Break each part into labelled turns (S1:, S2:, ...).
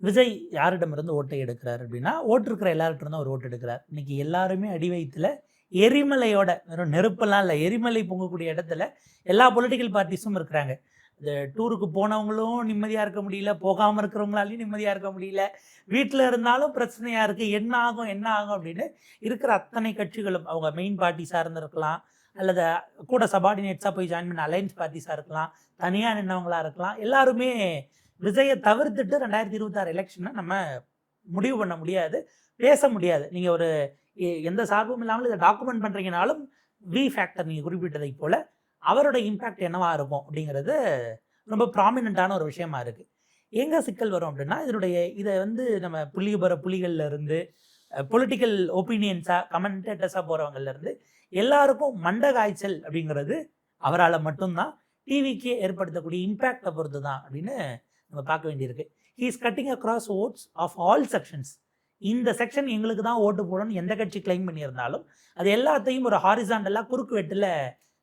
S1: விஜய் யாரிடமிருந்து ஓட்டை எடுக்கிறார் அப்படின்னா, ஓட்டு இருக்கிற எல்லார்கிட்ட அவர் ஓட்டு எடுக்கிறார். இன்னைக்கு எல்லாருமே அடி வயித்துல எரிமலையோட, வெறும் நெருப்பெல்லாம் இல்ல, எரிமலை பொங்கக்கூடிய இடத்துல எல்லா பொலிட்டிக்கல் பார்ட்டிஸும் இருக்கிறாங்க. இந்த டூருக்கு போனவங்களும் நிம்மதியா இருக்க முடியல, போகாம இருக்கிறவங்களாலயும் நிம்மதியா இருக்க முடியல. வீட்ல இருந்தாலும் பிரச்சனையா இருக்கு. என்ன ஆகும், என்ன ஆகும் அப்படின்னு இருக்கிற அத்தனை கட்சிகளும் அவங்க மெயின் பார்ட்டிஸா இருந்திருக்கலாம், அல்லது கூட சபார்டினேட்ஸா போய் ஜாயின் பண்ண அலையன்ஸ் பார்ட்டிஸா இருக்கலாம், தனியா நின்னவங்களா இருக்கலாம். எல்லாருமே விஜய தவிர்த்துட்டு 2026 எலெக்ஷன நம்ம முடிவு பண்ண முடியாது. பேச முடியாது. நீங்க ஒரு எந்த சார்பும் இல்லாமல் இத டாக்குமெண்ட் பண்றீங்கனாலும், ஃபேக்டர் நீங்க குறிப்பிட்டதைப் போல, அவரோட இம்பாக்ட் என்னவா இருக்கும் அப்படிங்கிறது ரொம்ப ப்ராமினன்ட்டான ஒரு விஷயமா இருக்கு. எங்க சிக்கல் வரும் அப்படின்னா, இத வந்து நம்ம புள்ளிவிபர புலிகள்ல இருந்து, பொலிட்டிக்கல் ஒப்பீனியன்ஸா, கமெண்டேட்டர்ஸா போறவங்கள்ல இருந்து, எல்லாருக்கும் மண்ட காய்ச்சல் அப்படிங்கிறது அவரால மட்டும் தான். டிவிக்கே ஏற்படுத்தக்கூடிய இம்பாக்ட்ட பொறுத்து தான் அப்படின்னு நம்ம பார்க்க வேண்டியிருக்கு. He is cutting across votes of all sections. இந்த செக்ஷன் எங்களுக்கு தான் ஓட்டு போடணும்னு எந்த கட்சி கிளைம் பண்ணியிருந்தாலும், அது எல்லாத்தையும் ஒரு ஹாரிசான்டலா குறுக்கு வெட்டுல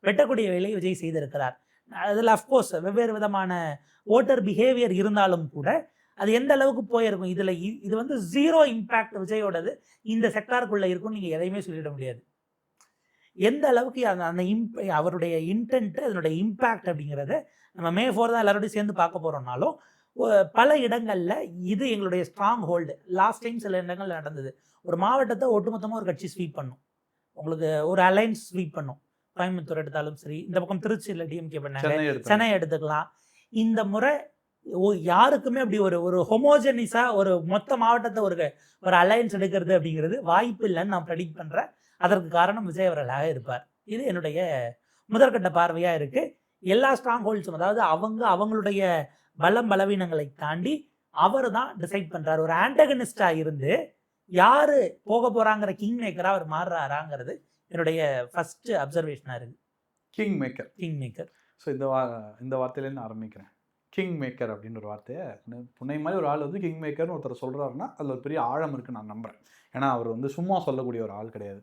S1: வெட்டக்கூடிய வேலையை விஜய் செய்திருக்கிறார். அதில் அஃப்கோர்ஸ் வெவ்வேறு விதமான ஓட்டர் பிஹேவியர் இருந்தாலும் கூட, அது எந்த அளவுக்கு போயிருக்கும். இது வந்து 0 இம்பாக்ட் விஜயோடது இந்த செக்டாருக்குள்ள இருக்கும்னு நீங்க எதையுமே சொல்லிட முடியாது. எந்த அளவுக்கு அந்த அவருடைய இன்டென்ட், அதனுடைய இம்பாக்ட் அப்படிங்கிறத நம்ம மே 4 தான் எல்லாரோடையும் சேர்ந்து பார்க்க போறோம்னாலும், பல இடங்கள்ல இது எங்களுடைய ஸ்ட்ராங் ஹோல்டு. லாஸ்ட் டைம் சில இடங்கள்ல நடந்தது. ஒரு மாவட்டத்த ஒட்டுமொத்தமா ஒரு கட்சி ஸ்வீப் பண்ணும். உங்களுக்கு ஒரு அலையன்ஸ் ஸ்வீப் பண்ணும். கோயம்புத்தூர் எடுத்தாலும் சரி, இந்த பக்கம் திருச்சியில டிஎம்கே பண்ணாங்க. சென்னை எடுத்துக்கலாம். இந்த முறை யாருக்குமே அப்படி ஒரு ஹோமோஜெனிஸா ஒரு மொத்த மாவட்டத்தை ஒரு அலையன்ஸ் எடுக்கிறது அப்படிங்கிறது வாய்ப்பு இல்லைன்னு நான் ப்ரெடிக்ட் பண்றேன். அதற்கு காரணம் விஜய் அவர்களாக இருப்பார். இது என்னுடைய முதற்கட்ட பார்வையா இருக்கு. எல்லா ஸ்ட்ராங் ஹோல்ட்ஸும், அதாவது அவங்களுடைய பலம் பலவீனங்களை தாண்டி அவர் தான் டிசைட் பண்றாரு. ஒரு ஆன்டகனிஸ்டா இருந்து யாரு போக போறாங்கிற கிங் மேக்கரா அவர் மாறுறாராங்கிறது என்னுடைய ஃபர்ஸ்ட் அப்சர்வேஷனா இருக்கு.
S2: King maker.
S1: King maker.
S2: So இந்த வார்த்தையிலேருந்து ஆரம்பிக்கிறேன். கிங் மேக்கர் அப்படின்னு ஒரு வார்த்தையை, புன்னை மாதிரி ஒரு ஆள் வந்து கிங் மேக்கர்னு ஒருத்தர் சொல்கிறாருன்னா அதில் ஒரு பெரிய ஆழம் இருக்குன்னு நான் நம்புகிறேன். ஏன்னா அவர் வந்து சும்மா சொல்லக்கூடிய ஒரு ஆள் கிடையாது.